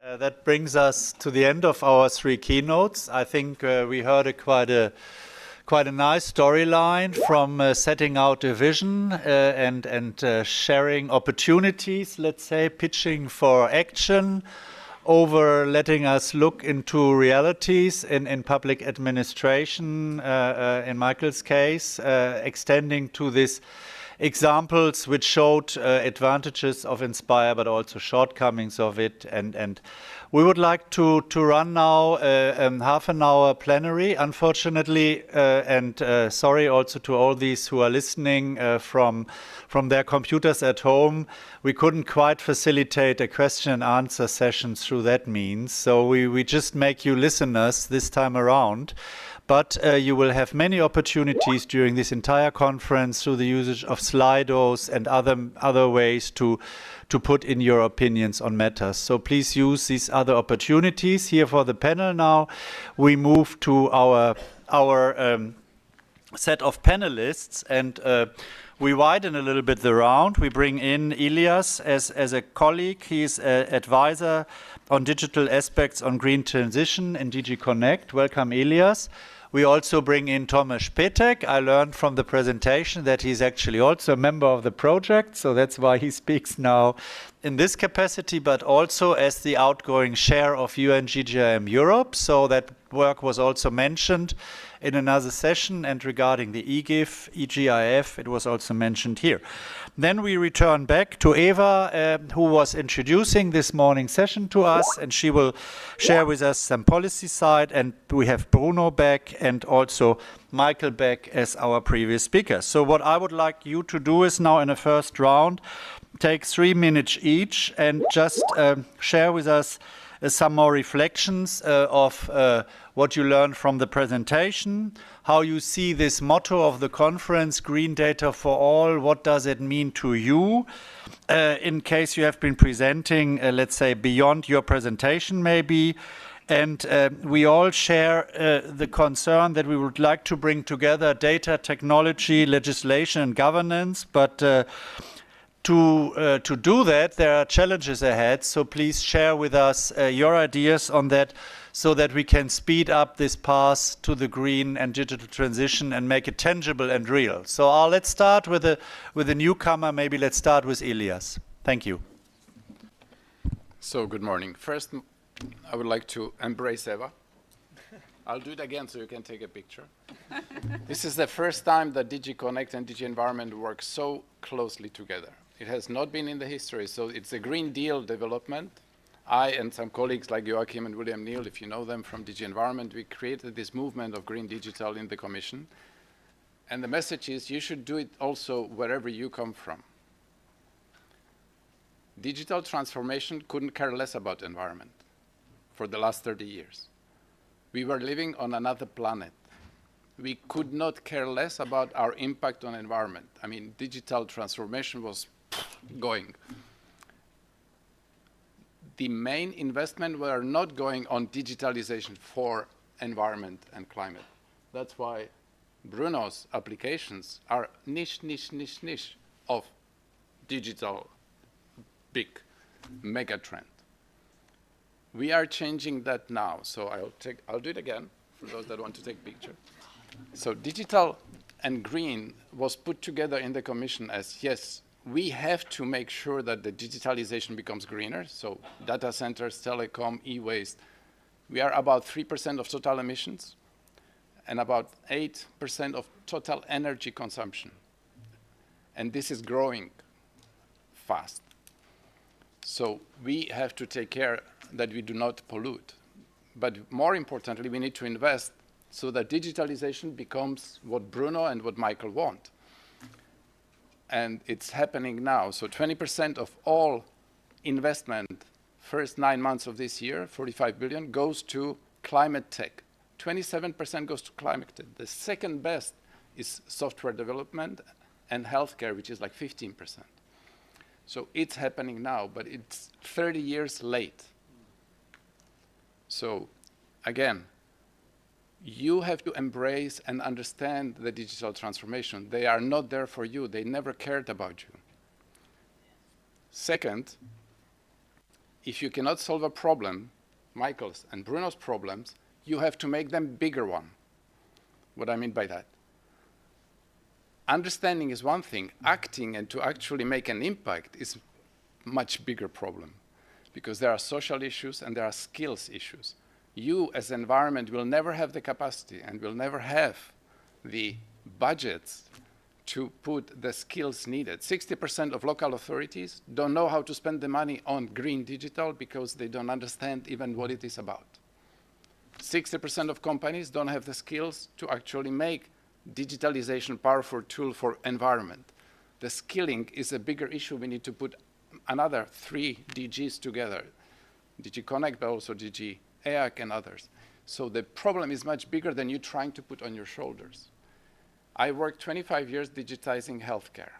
That brings us to the end of our three keynotes. I think we heard quite a nice storyline from setting out a vision and sharing opportunities, let's say, pitching for action, over letting us look into realities in public administration, in Michael's case, extending to this examples which showed advantages of Inspire, but also shortcomings of it. And we would like to run now half an hour plenary, unfortunately, and sorry also to all these who are listening from their computers at home. We couldn't quite facilitate a question and answer session through that means, so we just make you listeners this time around. But you will have many opportunities during this entire conference through the usage of Slidos and other ways to put in your opinions on matters. So please use these other opportunities. Here for the panel now, we move to our set of panelists, and we widen a little bit the round. We bring in Elias as a colleague. He's an advisor on digital aspects on green transition in DG Connect. Welcome, Elias. We also bring in Tomaž Petek. I learned from the presentation that he's actually also a member of the project, so that's why he speaks now in this capacity, but also as the outgoing chair of UNGGIM Europe. So that work was also mentioned in another session, and regarding the EGIF, it was also mentioned here. Then we return back to Eva, who was introducing this morning's session to us, and she will share with us some policy side, and we have Bruno back and also Michael back as our previous speakers. So what I would like you to do is now in the first round, take 3 minutes each and just share with us some more reflections of what you learned from the presentation, how you see this motto of the conference, Green Data for All, what does it mean to you? In case you have been presenting, let's say, beyond your presentation maybe. And we all share the concern that we would like to bring together data, technology, legislation, and governance, but to do that, there are challenges ahead, so please share with us your ideas on that so that we can speed up this path to the green and digital transition and make it tangible and real. So let's start with a newcomer. Maybe let's start with Elias. Thank you. So good morning. First, I would like to embrace Eva. I'll do it again so you can take a picture. This is the first time that DG Connect and DG Environment work so closely together. It has not been in the history, so it's a Green Deal development. I and some colleagues like Joachim and William Neal, if you know them from DG Environment, we created this movement of Green Digital in the Commission. And the message is you should do it also wherever you come from. Digital transformation couldn't care less about environment for the last 30 years. We were living on another planet. We could not care less about our impact on environment. I mean, digital transformation was going. The main investment were not going on digitalization for environment and climate. That's why Bruno's applications are niche of digital big mega trend. We are changing that now, so I'll do it again for those that want to take picture. So digital and green was put together in the Commission as, yes, we have to make sure that the digitalization becomes greener. So data centers, telecom, e-waste. We are about 3% of total emissions and about 8% of total energy consumption. And this is growing fast. So we have to take care that we do not pollute. But more importantly, we need to invest so that digitalization becomes what Bruno and what Michael want. And it's happening now. So 20% of all investment, first 9 months of this year, 45 billion, goes to climate tech. 27% goes to climate tech. The second best is software development and healthcare, which is like 15%. So it's happening now, but it's 30 years late. So again, you have to embrace and understand the digital transformation. They are not there for you. They never cared about you. Second, if you cannot solve a problem, Michael's and Bruno's problems, you have to make them bigger one. What I mean by that? Understanding is one thing. Acting and to actually make an impact is much bigger problem, because there are social issues and there are skills issues. You as environment will never have the capacity and will never have the budgets to put the skills needed. 60% of local authorities don't know how to spend the money on green digital because they don't understand even what it is about. 60% of companies don't have the skills to actually make digitalization a powerful tool for environment. The skilling is a bigger issue. We need to put another 3 DGs together, DG Connect, but also DG EAC and others. So the problem is much bigger than you trying to put on your shoulders. I worked 25 years digitizing healthcare.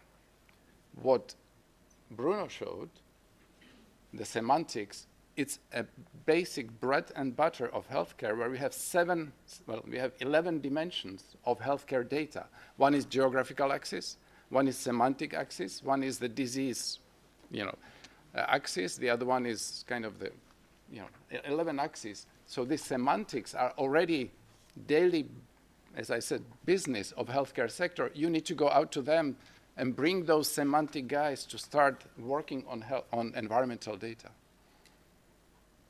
What Bruno showed, the semantics, it's a basic bread and butter of healthcare where we have 11 dimensions of healthcare data. One is geographical axis, one is semantic axis, one is the disease, axis, the other one is kind of the, 11 axes. So these semantics are already daily, as I said, business of healthcare sector. You need to go out to them and bring those semantic guys to start working on environmental data.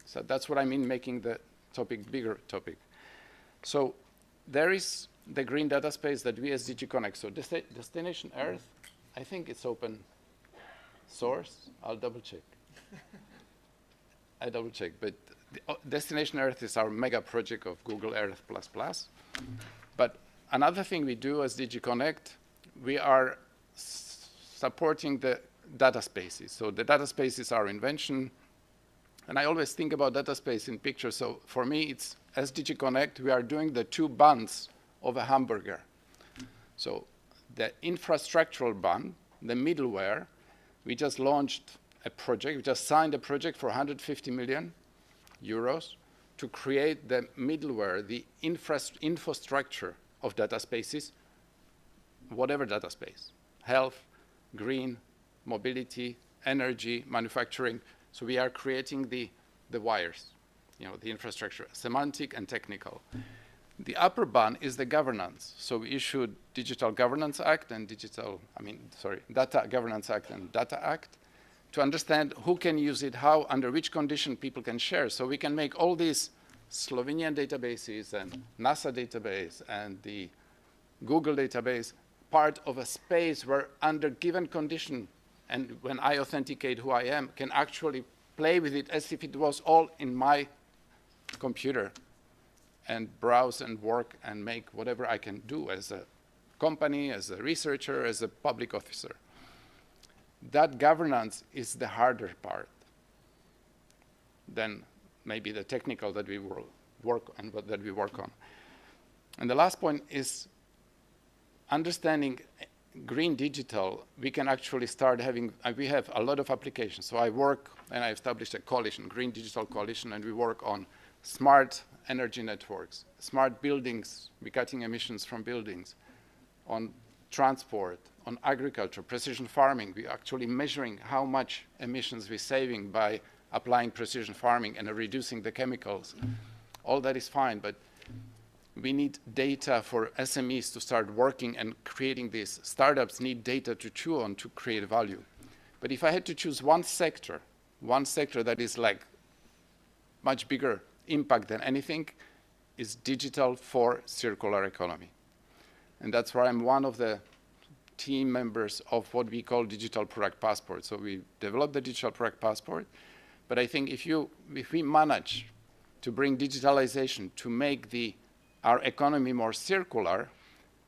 So that's what I mean, making the topic bigger topic. So there is the green data space that we as DG Connect. So Destination Earth, I think it's open source. I'll double check. I double check, but Destination Earth is our mega project of Google Earth++. But another thing we do as DG Connect, we are supporting the data spaces. So the data space is our invention. And I always think about data space in pictures. So for me, it's as DG Connect, we are doing the 2 buns of a hamburger. So the infrastructural bun, the middleware, we just launched a project, we just signed a project for 150 million euros to create the middleware, the infrastructure of data spaces, whatever data space, health, green, mobility, energy, manufacturing. So we are creating the wires, the infrastructure, semantic and technical. The upper bun is the governance. So we issued Digital Governance Act and Data Governance Act and Data Act to understand who can use it, how, under which condition people can share. So we can make all these Slovenian databases and NASA database and the Google database part of a space where under given condition, and when I authenticate who I am, can actually play with it as if it was all in my computer and browse and work and make whatever I can do as a company, as a researcher, as a public officer. That governance is the harder part than maybe the technical that we will work on. And the last point is understanding green digital. We can actually start having, we have a lot of applications. So I work and I established a coalition, Green Digital Coalition, and we work on smart energy networks, smart buildings, we're cutting emissions from buildings, on transport, on agriculture, precision farming. We're actually measuring how much emissions we're saving by applying precision farming and reducing the chemicals. All that is fine, but we need data for SMEs to start working and creating this. Startups need data to chew on to create value. But if I had to choose one sector that is like much bigger impact than anything, is digital for circular economy. And that's why I'm one of the team members of what we call Digital Product Passport. So we developed the Digital Product Passport, but I think if we manage to bring digitalization to make our economy more circular,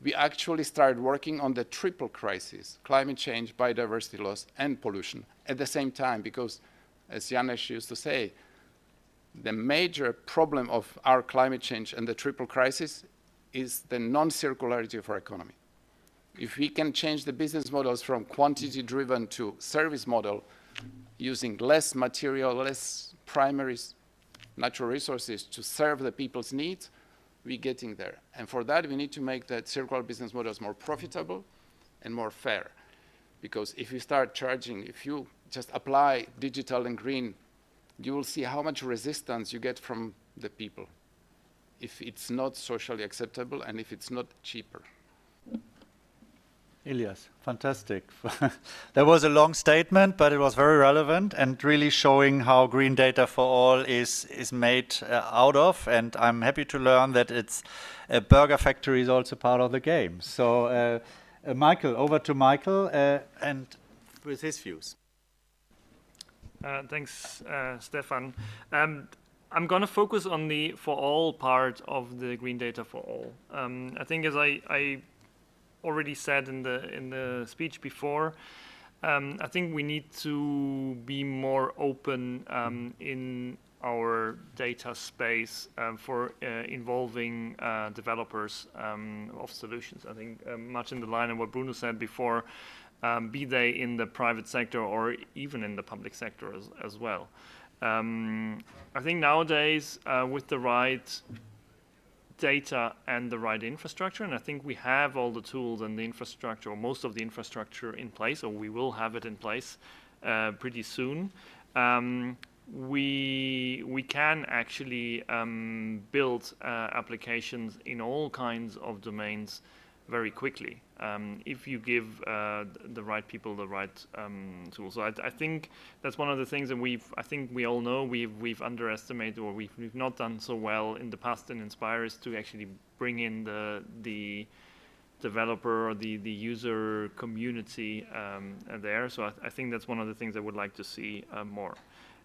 we actually start working on the triple crisis, climate change, biodiversity loss, and pollution at the same time, because as Janes used to say, the major problem of our climate change and the triple crisis is the non-circularity of our economy. If we can change the business models from quantity-driven to service model, using less material, less primary natural resources to serve the people's needs, we're getting there. And for that, we need to make that circular business models more profitable and more fair. Because if we start charging, if you just apply digital and green you will see how much resistance you get from the people if it's not socially acceptable and if it's not cheaper. Elias, fantastic. That was a long statement, but it was very relevant and really showing how green data for all is made out of. And I'm happy to learn that it's a burger factory is also part of the game. So Michael, over to Michael and with his views. Thanks, Stefan. I'm going to focus on the for all part of the green data for all. I think as I already said in the speech before, I think we need to be more open in our data space for involving developers of solutions. I think much in the line of what Bruno said before, be they in the private sector or even in the public sector as well. I think nowadays with the right data and the right infrastructure, and I think we have all the tools and the infrastructure, or most of the infrastructure in place, or we will have it in place pretty soon. We can actually build applications in all kinds of domains very quickly if you give the right people the right tools. So I think that's one of the things that I think we all know we've underestimated, or we've not done so well in the past in Inspire, is to actually bring in the developer or the user community there. So I think that's one of the things I would like to see more.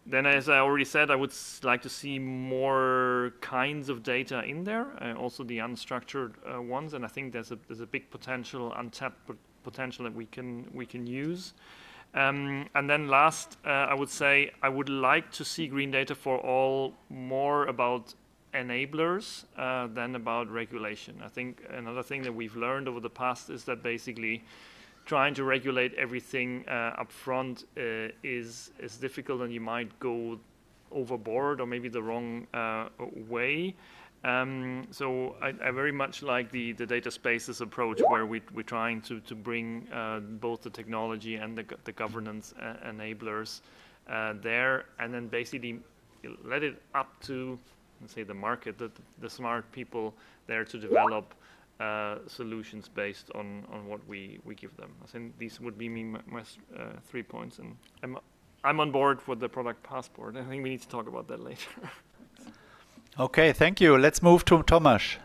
Then, as I already said, I would like to see more kinds of data in there, also the unstructured ones. And I think there's a big potential, untapped potential that we can use. And then last, I would say I would like to see green data for all more about enablers than about regulation. I think another thing that we've learned over the past is that basically trying to regulate everything up front is difficult, and you might go overboard or maybe the wrong way. So I very much like the data spaces approach, where we're trying to bring both the technology and the governance enablers there, and then basically let it up to, let's say, the market, the smart people there to develop solutions based on what we give them. I think these would be my 3 points, and I'm on board for the product passport. I think we need to talk about that later. Okay, thank you. Let's move to Tomaž.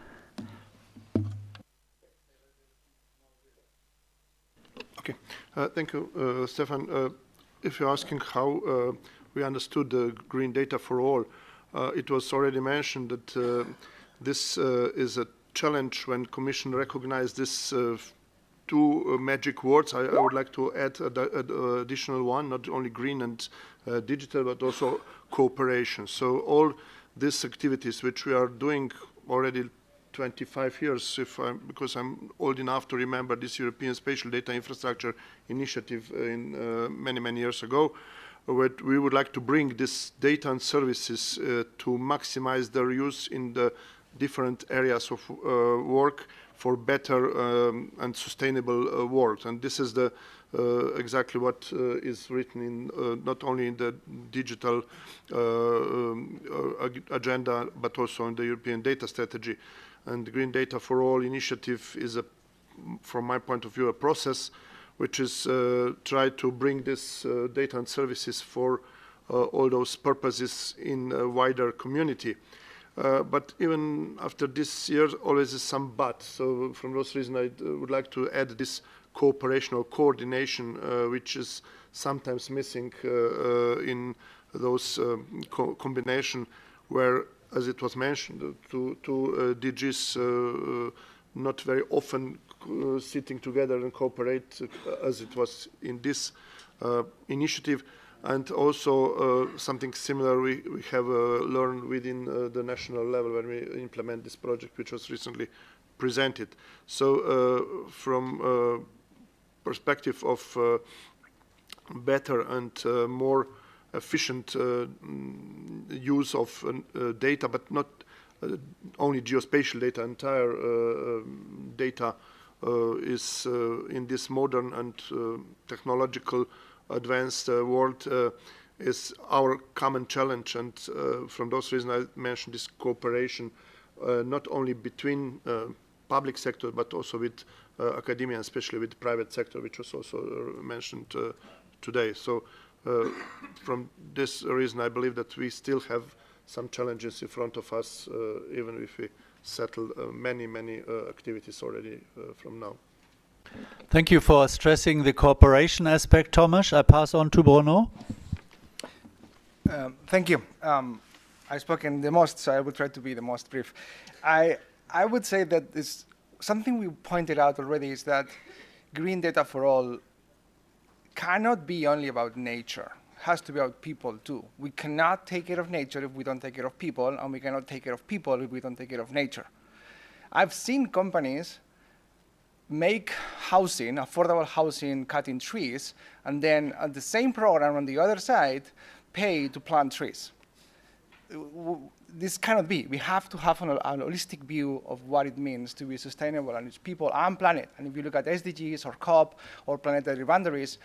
Okay, thank you, Stefan. If you're asking how we understood the green data for all, it was already mentioned that this is a challenge when Commission recognized this two magic words. I would like to add an additional one, not only green and digital, but also cooperation. So all these activities which we are doing already 25 years, because I'm old enough to remember this European Spatial Data Infrastructure Initiative in many years ago, where we would like to bring this data and services to maximize their use in the different areas of work for better and sustainable world. And this is the exactly what is written in not only in the digital agenda, but also in the European data strategy. And the Green Data for All initiative is, from my point of view, a process which is try to bring this data and services for all those purposes in a wider community. But even after this year, always is some but. So from those reasons, I would like to add this cooperation or coordination, which is sometimes missing in those combination where, as it was mentioned, two DGs not very often sitting together and cooperate as it was in this initiative. And also something similar we have learned within the national level when we implement this project, which was recently presented. So from perspective of better and more efficient use of data, but not only geospatial data, entire data is in this modern and technological advanced world is our common challenge, and from those reasons I mentioned this cooperation, not only between public sector but also with academia, especially with the private sector, which was also mentioned today. So from this reason I believe that we still have some challenges in front of us, even if we settle many activities already from now. Thank you for stressing the cooperation aspect, Tomaž. I pass on to Bruno. Thank you. I've spoken the most, so I will try to be the most brief. I would say that this, something we pointed out already is that green data for all cannot be only about nature. It has to be about people too. We cannot take care of nature if we don't take care of people, and we cannot take care of people if we don't take care of nature. I've seen companies make housing, affordable housing, cutting trees, and then at the same program on the other side, pay to plant trees. This cannot be. We have to have an holistic view of what it means to be sustainable and its people and planet. And if you look at SDGs or COP or planetary boundaries,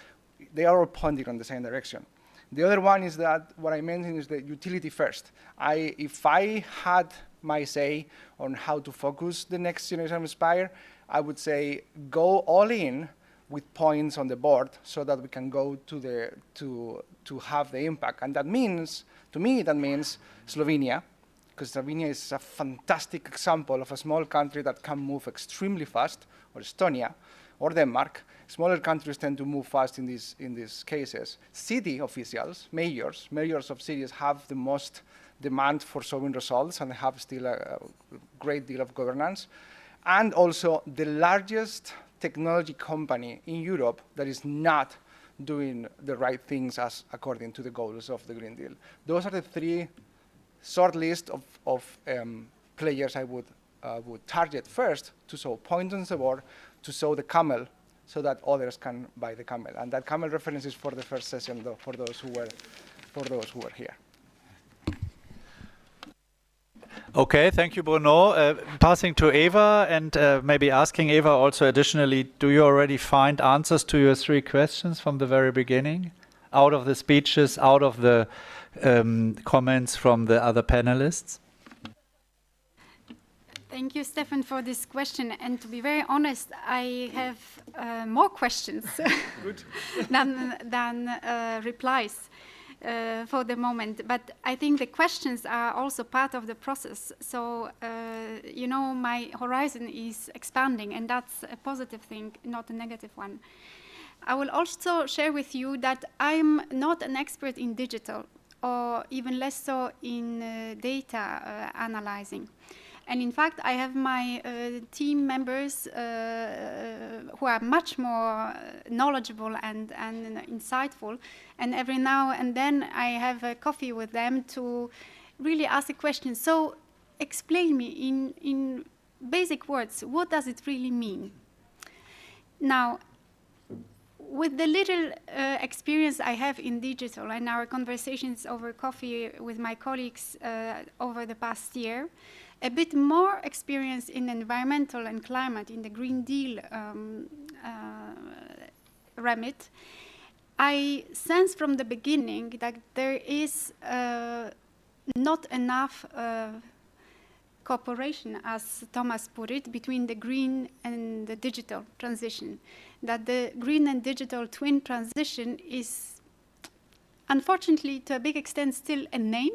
they are all pointing in the same direction. The other one is that what I mentioned is the utility first. If I had my say on how to focus the next generation of Inspire, I would say go all in with points on the board so that we can go to have the impact. And that means, to me, that means Slovenia, because Slovenia is a fantastic example of a small country that can move extremely fast, or Estonia, or Denmark. Smaller countries tend to move fast in these cases. City officials, mayors of cities have the most demand for showing results, and they have still a great deal of governance. And also the largest technology company in Europe that is not doing the right things as according to the goals of the Green Deal. Those are the three short list of players I would target first to show points on the board, to show the camel, so that others can buy the camel. And that camel reference is for the first session, though, for those who were here. Okay, thank you, Bruno. Passing to Eva, and maybe asking Eva also additionally, do you already find answers to your three questions from the very beginning? Out of the speeches, out of the comments from the other panelists? Thank you, Stefan, for this question. And to be very honest, I have more questions than replies. For the moment, but I think the questions are also part of the process. So, you know, my horizon is expanding, and that's a positive thing, not a negative one. I will also share with you that I'm not an expert in digital, or even less so in data analyzing. And in fact, I have my team members who are much more knowledgeable and insightful. And every now and then I have a coffee with them to really ask a question. So explain me in basic words, what does it really mean? Now, with the little experience I have in digital and our conversations over coffee with my colleagues over the past year, a bit more experience in environmental and climate in the Green Deal remit, I sense from the beginning that there is not enough cooperation, as Thomas put it, between the green and the digital transition. That the green and digital twin transition is, unfortunately, to a big extent, still a name,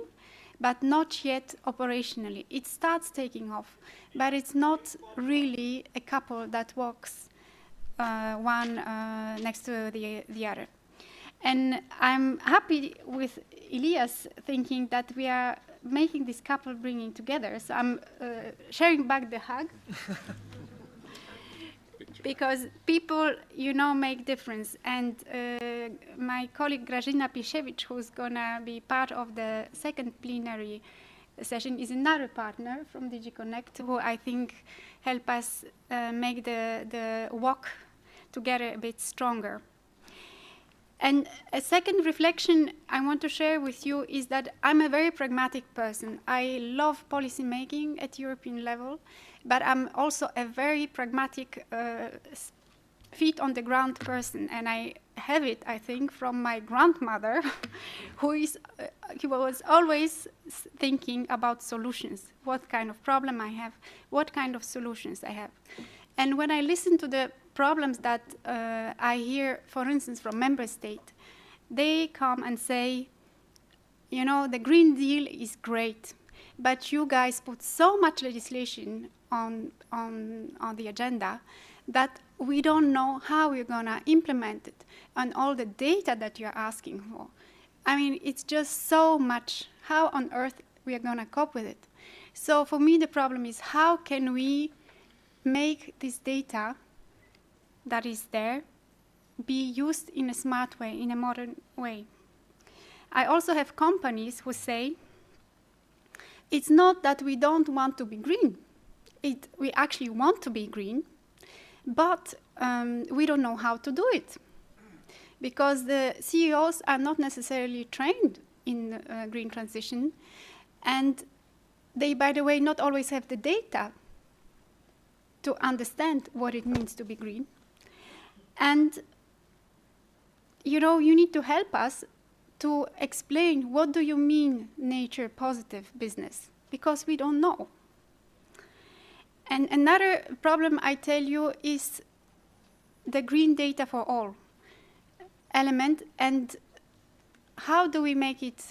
but not yet operationally. It starts taking off, but it's not really a couple that walks one next to the other. And I'm happy with Elias thinking that we are making this couple bringing together. So I'm sharing back the hug. Because people, you know, make difference. And my colleague Grażyna Piszewicz, who's going to be part of the second plenary session, is another partner from DG Connect, who I think help us make the walk together a bit stronger. And a second reflection I want to share with you is that I'm a very pragmatic person. I love policy making at European level, but I'm also a very pragmatic feet on the ground person, and I have it, I think, from my grandmother, who was always thinking about solutions. What kind of problem I have, what kind of solutions I have. And when I listen to the problems that I hear, for instance, from member states, they come and say, you know, the Green Deal is great, but you guys put so much legislation on the agenda that we don't know how we're going to implement it and all the data that you're asking for. I mean, it's just so much. How on earth we are going to cope with it? So for me, the problem is how can we make this data that is there be used in a smart way, in a modern way? I also have companies who say, it's not that we don't want to be green. We actually want to be green, but we don't know how to do it, because the CEOs are not necessarily trained in green transition, and they, by the way, not always have the data to understand what it means to be green. And you know, you need to help us to explain what do you mean nature positive business, because we don't know. And another problem I tell you is the green data for all element, and how do we make it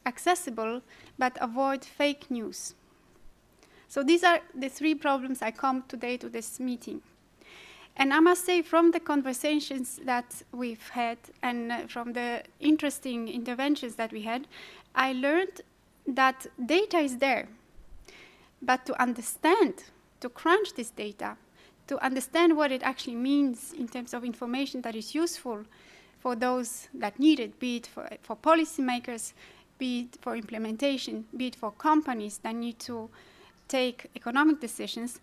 accessible but avoid fake news? So these are the three problems I come today to this meeting. And I must say, from the conversations that we've had and from the interesting interventions that we had, I learned that data is there, but to understand, to crunch this data, to understand what it actually means in terms of information that is useful for those that need it, be it for policymakers, be it for implementation, be it for companies that need to take economic decisions,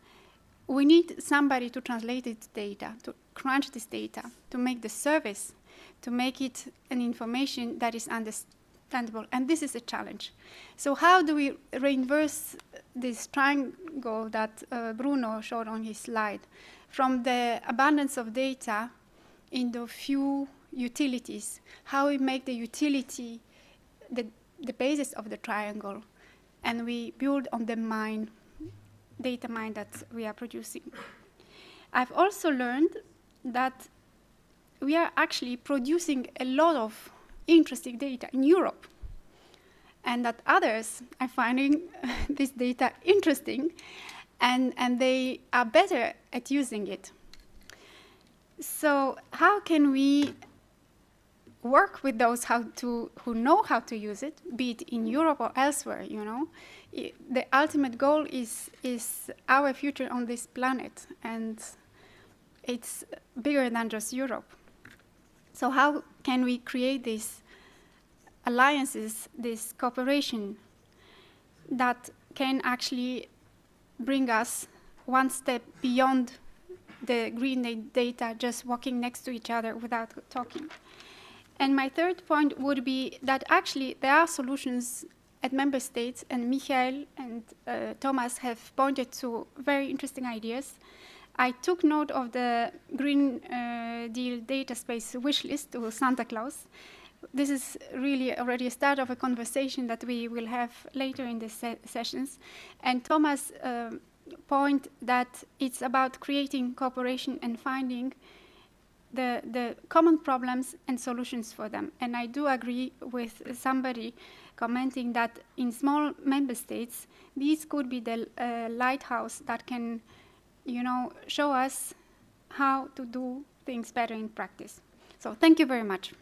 we need somebody to translate this data, to crunch this data, to make the service, to make it an information that is understandable. And this is a challenge. So how do we reverse this triangle that Bruno showed on his slide, from the abundance of data into few utilities? How we make the utility the basis of the triangle, and we build on the data mine that we are producing. I've also learned that we are actually producing a lot of interesting data in Europe, and that others are finding this data interesting, and they are better at using it. So how can we work with those who know how to use it, be it in Europe or elsewhere, you know? The ultimate goal is our future on this planet, and it's bigger than just Europe. So how can we create these alliances, this cooperation that can actually bring us one step beyond the green data, just walking next to each other without talking? And my third point would be that actually there are solutions at member states, and Michael and Thomas have pointed to very interesting ideas. I took note of the Green Deal data space wish list to Santa Claus. This is really already a start of a conversation that we will have later in the sessions. And Thomas' point that it's about creating cooperation and finding the common problems and solutions for them. And I do agree with somebody commenting that in small member states, these could be the lighthouse that can, you know, show us how to do things better in practice. So thank you very much.